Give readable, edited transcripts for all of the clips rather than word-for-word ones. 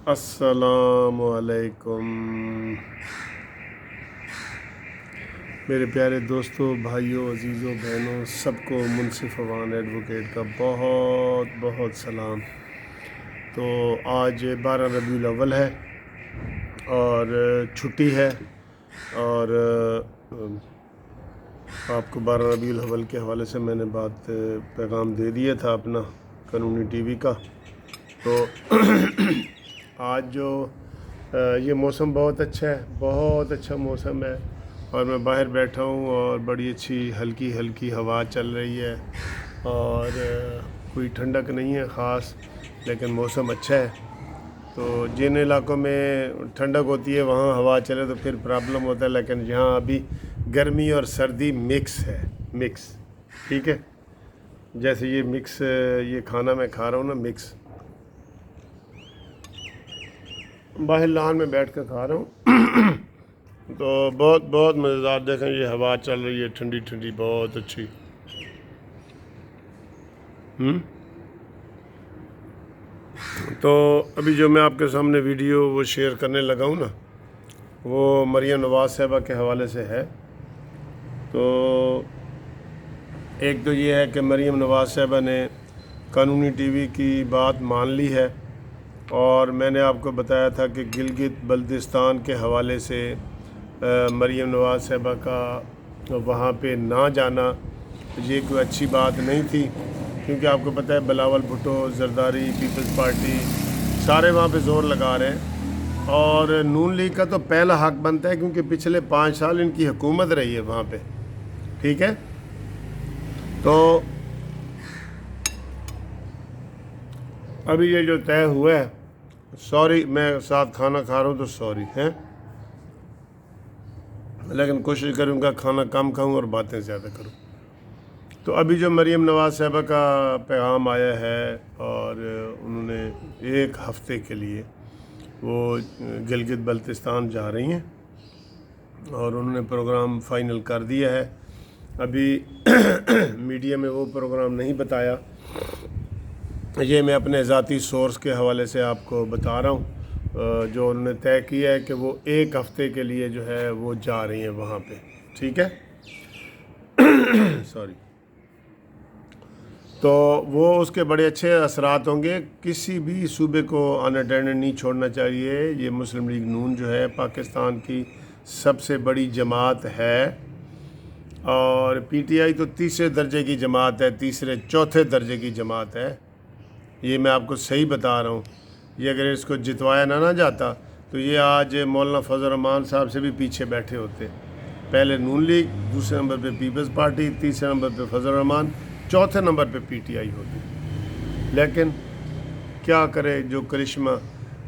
अस्सलामु अलैकुम मेरे प्यारे दोस्तों, भाइयों, अजीज़ों, बहनों, सबको मुनसिफ अवान एडवोकेट का बहुत बहुत सलाम। तो आज 12 रबीउल अव्वल है और छुट्टी है, और आपको 12 रबीउल अव्वल के हवाले से मैंने पैगाम दे दिया था अपना कानूनी टीवी का। तो आज जो ये मौसम बहुत अच्छा है, बहुत अच्छा मौसम है, और मैं बाहर बैठा हूँ और बड़ी अच्छी हल्की हल्की हवा चल रही है, और कोई ठंडक नहीं है ख़ास, लेकिन मौसम अच्छा है। तो जिन इलाकों में ठंडक होती है वहाँ हवा चले तो फिर प्रॉब्लम होता है, लेकिन यहाँ अभी गर्मी और सर्दी मिक्स है, मिक्स, ठीक है। जैसे ये मिक्स, ये खाना मैं खा रहा हूँ ना, मिक्स, बाहर लान में बैठ कर खा रहा हूँ तो बहुत बहुत मज़ेदार। देखें, ये हवा चल रही है ठंडी ठंडी, बहुत अच्छी। तो अभी जो मैं आपके सामने वीडियो वो शेयर करने लगा हूँ ना, वो मरियम नवाज़ साहिबा के हवाले से है। तो एक तो ये है कि मरियम नवाज़ साहिबा ने कानूनी टीवी की बात मान ली है, और मैंने आपको बताया था कि गिलगित बल्तिस्तान के हवाले से मरियम नवाज़ साहिबा का वहाँ पे ना जाना ये कोई अच्छी बात नहीं थी, क्योंकि आपको पता है बिलावल भुट्टो, जरदारी, पीपल्स पार्टी सारे वहाँ पे ज़ोर लगा रहे हैं, और नून लीग का तो पहला हक बनता है, क्योंकि पिछले 5 साल इनकी हुकूमत रही है वहाँ पे, ठीक है। तो अभी ये जो तय हुआ है, सॉरी मैं साथ खाना खा रहा हूँ तो सॉरी है, लेकिन कोशिश करूँगा खाना कम खाऊँ और बातें ज़्यादा करूँ। तो अभी जो मरियम नवाज़ साहिबा का पैगाम आया है, और उन्होंने 1 हफ़्ते के लिए वो गिलगित बल्तिस्तान जा रही हैं, और उन्होंने प्रोग्राम फ़ाइनल कर दिया है। अभी मीडिया में वो प्रोग्राम नहीं बताया, ये मैं अपने ज़ाती सोर्स के हवाले से आपको बता रहा हूँ, जो उन्होंने तय किया है कि वो 1 हफ़्ते के लिए जो है वो जा रही हैं वहाँ पे, ठीक है। सॉरी। तो वो उसके बड़े अच्छे असरात होंगे। किसी भी सूबे को अनअटेंडेड नहीं छोड़ना चाहिए। ये मुस्लिम लीग नून जो है पाकिस्तान की सबसे बड़ी जमात है, और पीटीआई तो तीसरे दर्जे की जमात है, तीसरे चौथे दर्जे की जमात है। ये मैं आपको सही बता रहा हूँ। ये अगर इसको जितवाया ना जाता तो ये आज मौलाना फजल रहमान साहब से भी पीछे बैठे होते। पहले नून लीग, दूसरे नंबर पे पीपल्स पार्टी, तीसरे नंबर पे फजल रहमान, चौथे नंबर पे पीटीआई होती। लेकिन क्या करें, जो करिश्मा,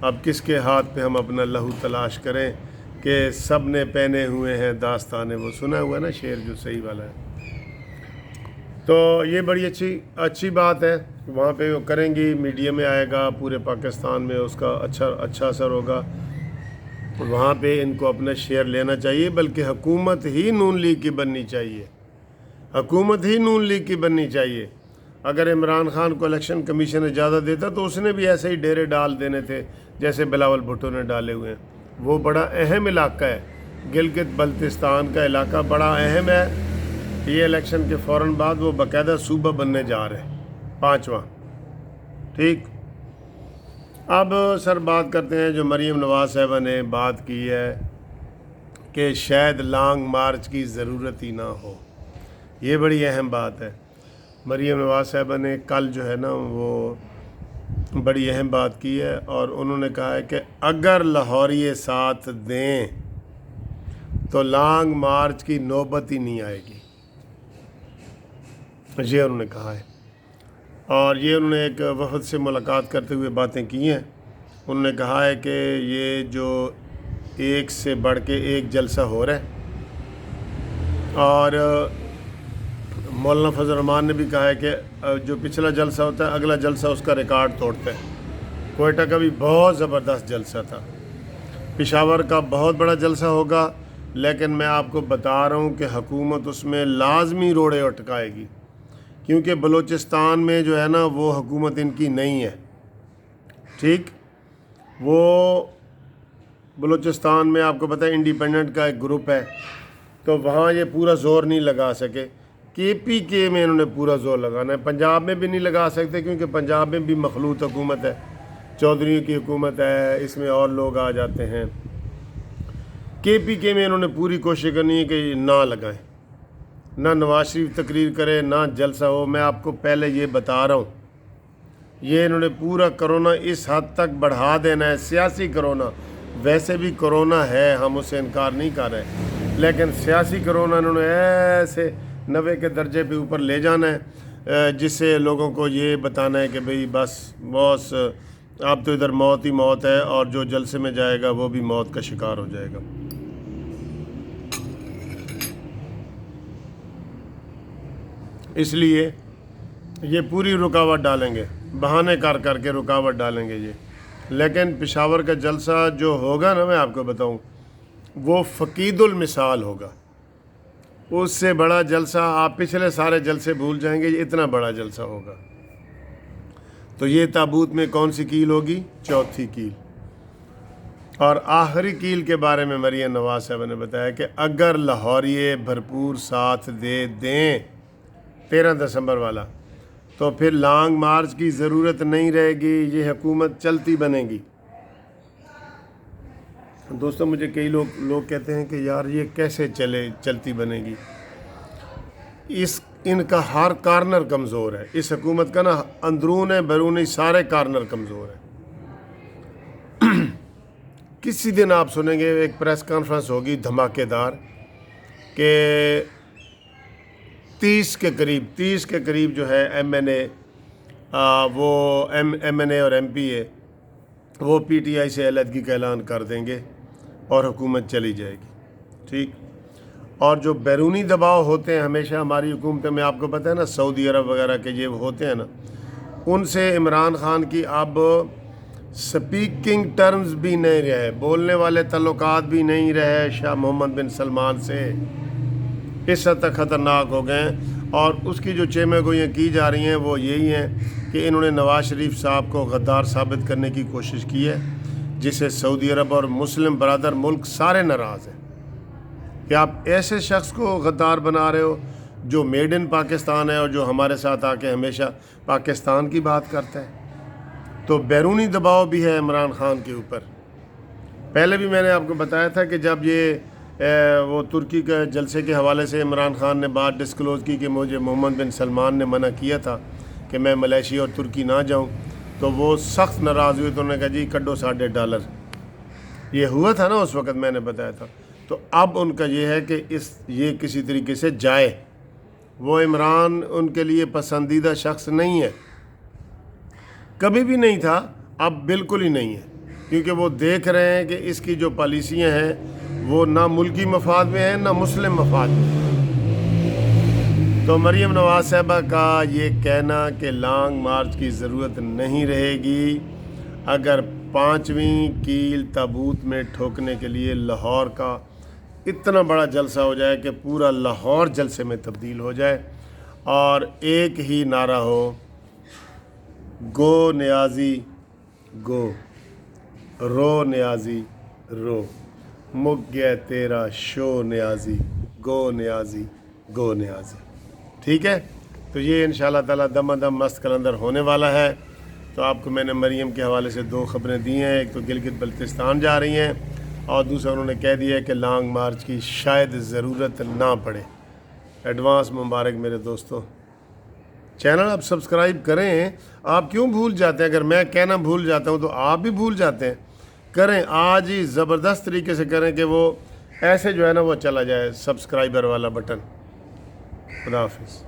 अब किसके हाथ पे हम अपना लहू तलाश करें कि सब ने पहने हुए हैं दास्ताने। वो सुना हुआ है ना शेर, जो सही वाला है। तो ये बड़ी अच्छी बात है, वहाँ पे वो करेंगी, मीडिया में आएगा, पूरे पाकिस्तान में उसका अच्छा असर होगा। वहाँ पे इनको अपना शेयर लेना चाहिए, बल्कि हुकूमत ही नून लीग की बननी चाहिए, हुकूमत ही नून लीग की बननी चाहिए। अगर इमरान खान को इलेक्शन कमीशन इजाज़त देता तो उसने भी ऐसे ही डेरे डाल देने थे जैसे बिलावल भुट्टो ने डाले हुए हैं। वो बड़ा अहम इलाका है, गिलगित बल्तिस्तान का इलाका बड़ा अहम है। ये इलेक्शन के फ़ौरन बाद वो बाकायदा सूबा बनने जा रहे हैं, 5वां, ठीक। अब सर बात करते हैं जो मरियम नवाज़ साहिबा ने बात की है कि शायद लॉन्ग मार्च की ज़रूरत ही ना हो। ये बड़ी अहम बात है। मरियम नवाज़ साहिबा ने कल जो है ना वो बड़ी अहम बात की है, और उन्होंने कहा है कि अगर लाहौरिये साथ दें तो लॉन्ग मार्च की नौबत ही नहीं आएगी, ये उन्होंने कहा है। और ये उन्होंने एक वफद से मुलाकात करते हुए बातें की हैं। उन्होंने कहा है कि ये जो एक से बढ़ के एक जलसा हो रहा है, और मौलाना फजल रहमान ने भी कहा है कि जो पिछला जलसा होता है अगला जलसा उसका रिकॉर्ड तोड़ता है। कोयटा का भी बहुत ज़बरदस्त जलसा था, पेशावर का बहुत बड़ा जलसा होगा, लेकिन मैं आपको बता रहा हूँ कि हुकूमत उसमें लाजमी रोड़े अटकाएगी, क्योंकि बलूचिस्तान में जो है ना वो हुकूमत इनकी नहीं है, ठीक। وہ بلوچستان میں آپ کو پتہ ہے انڈیپینڈنٹ کا ایک گروپ ہے، تو وہاں یہ پورا زور نہیں لگا سکے۔ KPK میں انہوں نے پورا زور لگانا ہے، پنجاب میں بھی نہیں لگا سکتے کیونکہ پنجاب میں بھی مخلوط حکومت ہے، چودھریوں کی حکومت ہے، اس میں اور لوگ آ جاتے ہیں۔ KPK میں انہوں نے پوری کوشش کرنی ہے کہ نہ لگائیں، نہ نواز شریف تقریر کرے، نہ جلسہ ہو۔ میں آپ کو پہلے یہ بتا رہا ہوں، یہ انہوں نے پورا کرونا اس حد تک بڑھا دینا ہے، سیاسی کرونا۔ ویسے بھی کرونا ہے، ہم اس سے انکار نہیں کر رہے، لیکن سیاسی کرونا انہوں نے ایسے 90 کے درجے پہ اوپر لے جانا ہے، جس سے لوگوں کو یہ بتانا ہے کہ بھئی بس باس اب تو ادھر موت ہی موت ہے، اور جو جلسے میں جائے گا وہ بھی موت کا شکار ہو جائے گا۔ اس لیے یہ پوری رکاوٹ ڈالیں گے، بہانے کر کر کے رکاوٹ ڈالیں گے یہ۔ لیکن پشاور کا جلسہ جو ہوگا نا، میں آپ کو بتاؤں، وہ فقید المثال ہوگا۔ اس سے بڑا جلسہ آپ پچھلے سارے جلسے بھول جائیں گے، یہ اتنا بڑا جلسہ ہوگا۔ تو یہ تابوت میں کون سی کیل ہوگی؟ چوتھی کیل۔ اور آخری کیل کے بارے میں مریم نواز صاحب نے بتایا کہ اگر لاہوریے بھرپور ساتھ دے دیں 13 دسمبر والا، تو پھر لانگ مارچ کی ضرورت نہیں رہے گی، یہ حکومت چلتی بنے گی۔ دوستوں، مجھے کئی لوگ کہتے ہیں کہ یار یہ کیسے چلتی بنے گی؟ ان کا ہر کارنر کمزور ہے، اس حکومت کا نا اندرون بیرونی سارے کارنر کمزور ہیں۔ کسی دن آپ سنیں گے ایک پریس کانفرنس ہوگی دھماکے دار کہ 30 کے قریب جو ہے MNA وہ MNA اور MP وہ PTI سے علیحدگی کا اعلان کر دیں گے اور حکومت چلی جائے گی، ٹھیک۔ اور جو بیرونی دباؤ ہوتے ہیں ہمیشہ ہماری حکومتیں میں، آپ کو پتہ ہے نا، سعودی عرب وغیرہ کے یہ ہوتے ہیں نا، ان سے عمران خان کی اب سپیکنگ ٹرمز بھی نہیں رہے، بولنے والے تعلقات بھی نہیں رہے شاہ محمد بن سلمان سے، اس حد تک خطرناک ہو گئے ہیں۔ اور اس کی جو چیمیں گوئیاں کی جا رہی ہیں وہ یہی ہیں کہ انہوں نے نواز شریف صاحب کو غدار ثابت کرنے کی کوشش کی ہے، جس سے سعودی عرب اور مسلم برادر ملک سارے ناراض ہیں کہ آپ ایسے شخص کو غدار بنا رہے ہو جو میڈ ان پاکستان ہے اور جو ہمارے ساتھ آ کے ہمیشہ پاکستان کی بات کرتا ہے۔ تو بیرونی دباؤ بھی ہے عمران خان کے اوپر۔ پہلے بھی میں نے آپ کو بتایا تھا کہ جب یہ وہ ترکی کے جلسے کے حوالے سے عمران خان نے بات ڈسکلوز کی کہ مجھے محمد بن سلمان نے منع کیا تھا کہ میں ملیشیا اور ترکی نہ جاؤں، تو وہ سخت ناراض ہوئے، تو انہوں نے کہا جی کڈو $1.5 یہ ہوا تھا نا اس وقت، میں نے بتایا تھا۔ تو اب ان کا یہ ہے کہ یہ کسی طریقے سے جائے، وہ عمران ان کے لیے پسندیدہ شخص نہیں ہے، کبھی بھی نہیں تھا، اب بالکل ہی نہیں ہے، کیونکہ وہ دیکھ رہے ہیں کہ اس کی جو پالیسیاں ہیں وہ نہ ملکی مفاد میں ہیں نہ مسلم مفاد میں۔ تو مریم نواز صاحبہ کا یہ کہنا کہ لانگ مارچ کی ضرورت نہیں رہے گی اگر 5ویں کیل تابوت میں ٹھوکنے کے لیے لاہور کا اتنا بڑا جلسہ ہو جائے کہ پورا لاہور جلسے میں تبدیل ہو جائے اور ایک ہی نعرہ ہو، گو نیازی گو، رو نیازی رو، مک گیا تیرا شو نیازی، گو نیازی گو نیازی، ٹھیک ہے۔ تو یہ انشاءاللہ تعالیٰ دم دم مست کلندر ہونے والا ہے۔ تو آپ کو میں نے مریم کے حوالے سے 2 خبریں دی ہیں، ایک تو گلگت بلتستان جا رہی ہیں اور دوسرا انہوں نے کہہ دیا ہے کہ لانگ مارچ کی شاید ضرورت نہ پڑے۔ ایڈوانس مبارک میرے دوستو، چینل آپ سبسکرائب کریں۔ آپ کیوں بھول جاتے ہیں؟ اگر میں کہنا بھول جاتا ہوں تو آپ بھی بھول جاتے ہیں۔ کریں آج ہی، زبردست طریقے سے کریں کہ وہ ایسے جو ہے نا وہ چلا جائے سبسکرائبر والا بٹن۔ خدا حافظ۔